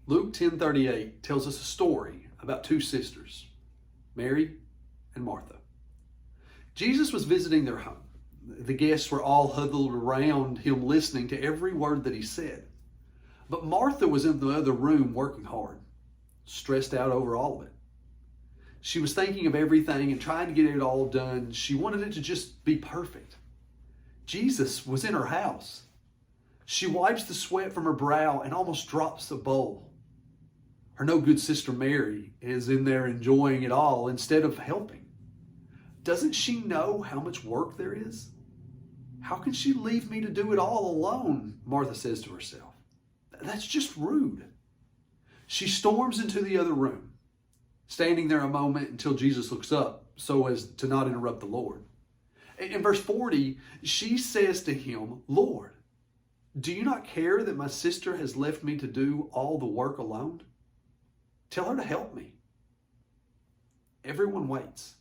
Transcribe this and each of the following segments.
Luke 10:38 tells us a story about two sisters, Mary and Martha. Jesus was visiting their home. The guests were all huddled around him listening to every word that he said. But Martha was in the other room working hard, stressed out over all of it. She was thinking of everything and trying to get it all done. She wanted it to just be perfect. Jesus was in her house. She wipes the sweat from her brow and almost drops the bowl. Her no good sister Mary is in there enjoying it all instead of helping. Doesn't she know how much work there is? How can she leave me to do it all alone? Martha says to herself. That's just rude. She storms into the other room, standing there a moment until Jesus looks up so as to not interrupt the Lord. In verse 40, she says to him, Lord, do you not care that my sister has left me to do all the work alone? Tell her to help me. Everyone waits.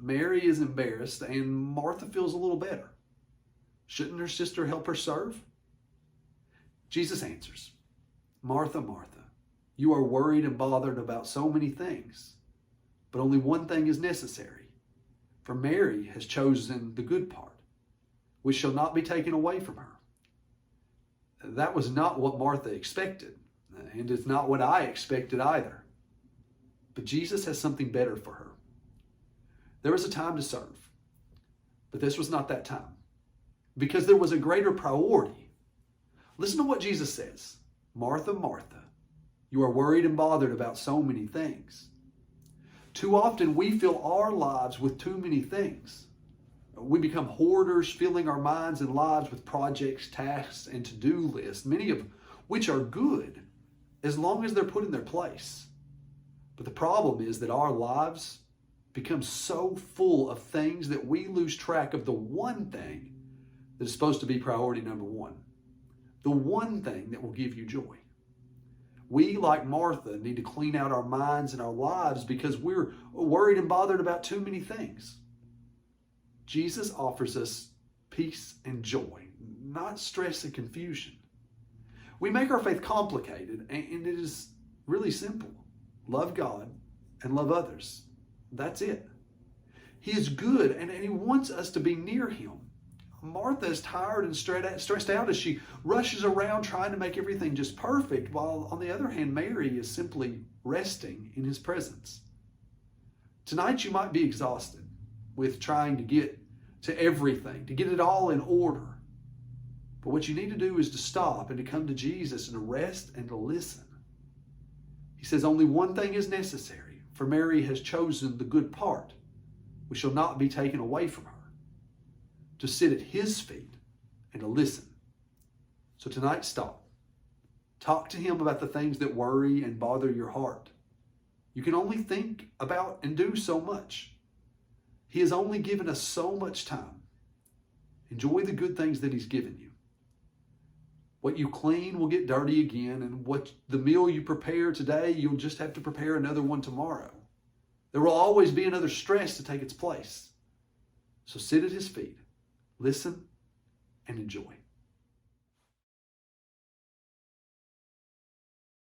Mary is embarrassed and Martha feels a little better. Shouldn't her sister help her serve? Jesus answers, Martha, Martha, you are worried and bothered about so many things, but only one thing is necessary. For Mary has chosen the good part, which shall not be taken away from her. That was not what Martha expected, and it's not what I expected either. But Jesus has something better for her. There was a time to serve, but this was not that time, because there was a greater priority. Listen to what Jesus says. Martha, Martha, you are worried and bothered about so many things. Too often we fill our lives with too many things. We become hoarders, filling our minds and lives with projects, tasks, and to-do lists, many of which are good as long as they're put in their place. But the problem is that our lives become so full of things that we lose track of the one thing that is supposed to be priority number one. The one thing that will give you joy. We, like Martha, need to clean out our minds and our lives because we're worried and bothered about too many things. Jesus offers us peace and joy, not stress and confusion. We make our faith complicated, and it is really simple. Love God and love others. That's it. He is good, and he wants us to be near him. Martha is tired and stressed out as she rushes around trying to make everything just perfect, while on the other hand, Mary is simply resting in his presence. Tonight you might be exhausted with trying to get to everything, to get it all in order. But what you need to do is to stop and to come to Jesus and to rest and to listen. He says only one thing is necessary, for Mary has chosen the good part, which shall not be taken away from her. To sit at his feet and to listen. So tonight, stop. Talk to him about the things that worry and bother your heart. You can only think about and do so much. He has only given us so much time. Enjoy the good things that he's given you. What you clean will get dirty again, and what the meal you prepare today, you'll just have to prepare another one tomorrow. There will always be another stress to take its place. So sit at his feet. Listen and enjoy.